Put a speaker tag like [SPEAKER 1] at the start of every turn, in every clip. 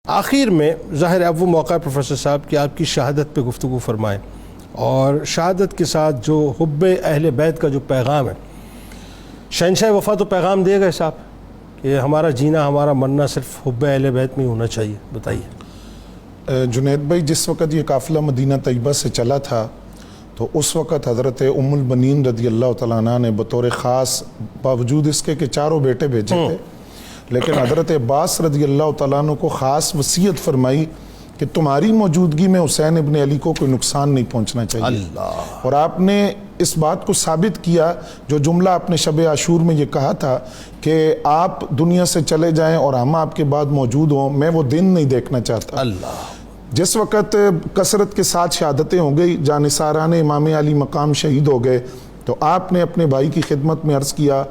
[SPEAKER 1] آخر میں ظاہر اب وہ موقع ہے پروفیسر صاحب کہ آپ کی شہادت پہ گفتگو فرمائیں، اور شہادت کے ساتھ جو حب اہل بیت کا جو پیغام ہے، شہنشاہ وفا تو پیغام دے گئے صاحب کہ ہمارا جینا ہمارا مرنا صرف حب اہل بیت میں ہی ہونا چاہیے، بتائیے۔
[SPEAKER 2] جنید بھائی، جس وقت یہ قافلہ مدینہ طیبہ سے چلا تھا تو اس وقت حضرت ام البنین رضی اللہ تعالیٰ عنہ نے بطور خاص، باوجود اس کے کہ چاروں بیٹے بھیجے تھے، لیکن حضرت عباس رضی اللہ تعالیٰ عنہ کو خاص وصیت فرمائی کہ تمہاری موجودگی میں حسین ابن علی کو کوئی نقصان نہیں پہنچنا چاہیے۔ اور آپ نے اس بات کو ثابت کیا، جو جملہ آپ نے شب عاشور میں یہ کہا تھا کہ آپ دنیا سے چلے جائیں اور ہم آپ کے بعد موجود ہوں، میں وہ دن نہیں دیکھنا چاہتا۔ جس وقت کثرت کے ساتھ شہادتیں ہو گئی، جانثاران امام علی مقام شہید ہو گئے، تو آپ نے اپنے بھائی کی خدمت میں عرض کیا،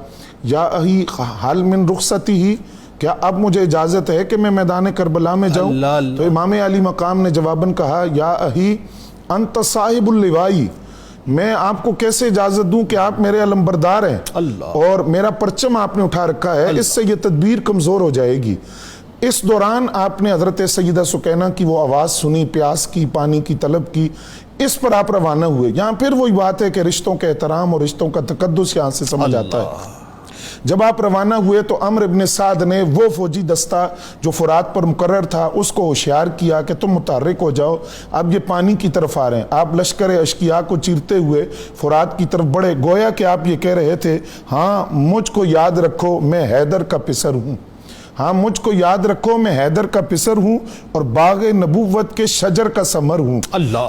[SPEAKER 2] یا اہی حل من رخصتی ہی، کیا اب مجھے اجازت ہے کہ میں میدان کربلا میں جاؤں؟ تو امام علی مقام نے جواباً کہا، یا اہی انت صاحب اللوائی، میں آپ کو کیسے اجازت دوں کہ آپ میرے علمبردار ہیں اور میرا پرچم آپ نے اٹھا رکھا ہے، اس سے یہ تدبیر کمزور ہو جائے گی۔ اس دوران آپ نے حضرت سیدہ سکینہ کی وہ آواز سنی، پیاس کی، پانی کی طلب کی، اس پر آپ روانہ ہوئے۔ یہاں پھر وہی بات ہے کہ رشتوں کے احترام اور رشتوں کا تقدس یہاں سے سمجھ آتا ہے۔ جب آپ روانہ ہوئے تو عمرو ابن سعد نے وہ فوجی دستہ جو فرات پر مقرر تھا اس کو ہوشیار کیا کہ تم متحرک ہو جاؤ، اب یہ پانی کی طرف آ رہے ہیں۔ آپ لشکر اشقیاء کو چیرتے ہوئے فرات کی طرف بڑھے، گویا کہ آپ یہ کہہ رہے تھے، ہاں مجھ کو یاد رکھو میں حیدر کا پسر ہوں، ہاں مجھ کو یاد رکھو میں حیدر کا پسر ہوں اور باغ نبوت کے شجر کا ثمر ہوں،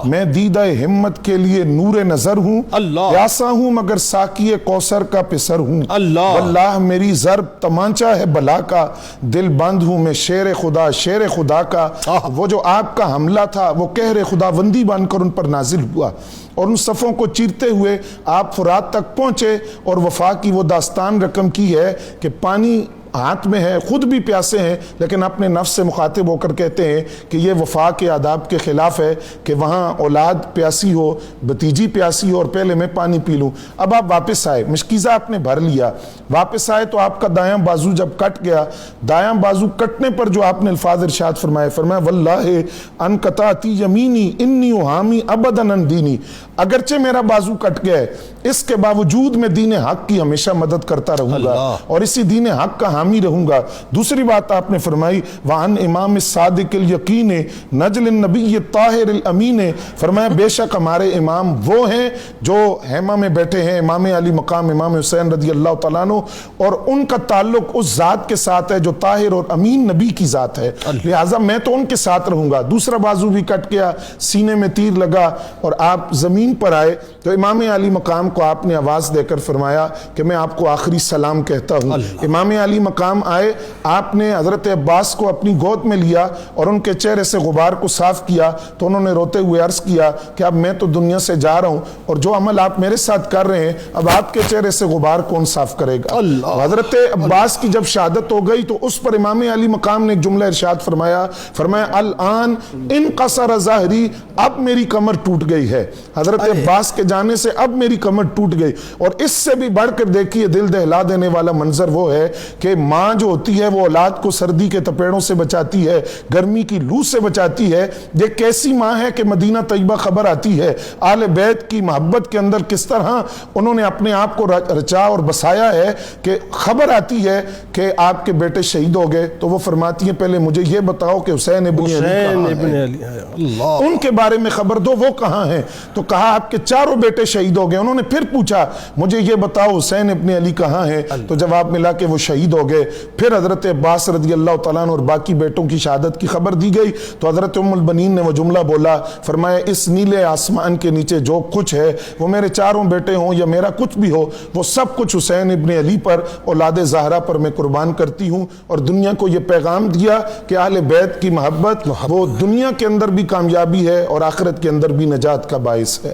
[SPEAKER 2] میں دیدہ ہمت کے لیے نور نظر ہوں، پیاسا ہوں مگر ساقی کوثر کا پسر ہوں، واللہ میری ضرب تمانچہ ہے بلا کا، دل بند ہوں میں شیر خدا کا۔ وہ جو آپ کا حملہ تھا وہ قہر خداوندی بن کر ان پر نازل ہوا، اور ان صفوں کو چیرتے ہوئے آپ فرات تک پہنچے، اور وفا کی وہ داستان رقم کی ہے کہ پانی ہاتھ میں ہے، خود بھی پیاسے ہیں، لیکن اپنے نفس سے مخاطب ہو کر کہتے ہیں کہ یہ وفا کے آداب کے خلاف ہے کہ وہاں اولاد پیاسی ہو، بھتیجی پیاسی ہو اور پہلے میں پانی پی لوں۔ اب آپ واپس آئے، مشکیزہ آپ نے بھر لیا، واپس آئے تو آپ کا دایاں بازو جب کٹ گیا، دایاں بازو کٹنے پر جو آپ نے الفاظ ارشاد فرمائے، واللہ ان قطعتی یمینی انی احامی ابدا عن دینی، اگرچہ میرا بازو کٹ گیا ہے اس کے باوجود میں دین حق کی ہمیشہ مدد کرتا رہوں گا اور اسی دین حق کا حامی رہوں گا۔ دوسری بات آپ نے فرمائی، وَعَنْ امام الصادق الیقین نجل النبی الطاہر الامین، فرمایا بے شک ہمارے امام وہ ہیں جو خیمہ میں بیٹھے ہیں، امام علی مقام امام حسین رضی اللہ تعالیٰ عنہ، اور ان کا تعلق اس ذات کے ساتھ ہے جو طاہر اور امین نبی کی ذات ہے، لہٰذا میں تو ان کے ساتھ رہوں گا۔ دوسرا بازو بھی کٹ گیا، سینے میں تیر لگا اور آپ زمین پر آئے تو امام علی مقام کو آپ نے آواز دے کر فرمایا کہ میں آپ کو آخری سلام کہتا ہوں۔ امام علی مقام آئے، آپ نے حضرت عباس کو اپنی گود میں لیا اور ان کے چہرے سے غبار کو صاف کیا تو انہوں نے روتے ہوئے عرض کیا کہ اب میں تو دنیا سے جا رہا ہوں اور جو عمل آپ میرے ساتھ کر رہے ہیں اب آپ کے چہرے سے غبار کون صاف کرے گا؟ حضرت عباس کی جب شہادت ہو گئی تو اس پر امام علی مقام نے ایک جملہ ارشاد فرمایا، الان انقصر ظاہری، اب میری کمر ٹوٹ گئی ہے۔ حضرت عباس کے جانے سے اب میری کمر ٹوٹ گئی، اور اس سے بھی بڑھ کر دیکھیے دل دہلا دینے والا منظر وہ ہے کہ ماں جو ہوتی ہے وہ اولاد کو سردی کے تپیڑوں سے بچاتی ہے، گرمی کی لو سے بچاتی ہے۔ یہ کیسی ماں ہے کہ مدینہ طیبہ خبر آتی ہے آل بیت کی محبت کے اندر کس طرح انہوں نے اپنے آپ کو رچا اور بسایا ہے، کہ خبر آتی ہے کہ آپ کے بیٹے شہید ہو گئے تو وہ فرماتی ہیں پہلے مجھے یہ بتاؤ کہ حسین ابن علی کہاں ہیں، ان کے بارے میں خبر دو، وہ کہاں ہیں؟ تو کہا آپ کے چاروں بیٹے شہید ہو گئے۔ انہوں نے پھر پوچھا مجھے یہ بتاؤ حسین ابن علی کہاں ہیں؟ تو جواب ملا کہ وہ شہید ہو گئے۔ پھر حضرت عباس رضی اللہ تعالیٰ عنہ اور باقی بیٹوں کی شہادت کی خبر دی گئی تو حضرت ام البنین نے وہ جملہ بولا، فرمایا اس نیلے آسمان کے نیچے جو کچھ ہے وہ میرے چاروں بیٹے ہوں یا میرا کچھ بھی ہو، وہ سب کچھ حسین ابن علی پر، اولاد زہرا پر میں قربان کرتی ہوں، اور دنیا کو یہ پیغام دیا کہ اہل بیت کی محبت وہ دنیا کے اندر بھی کامیابی ہے اور آخرت کے اندر بھی نجات کا باعث ہے۔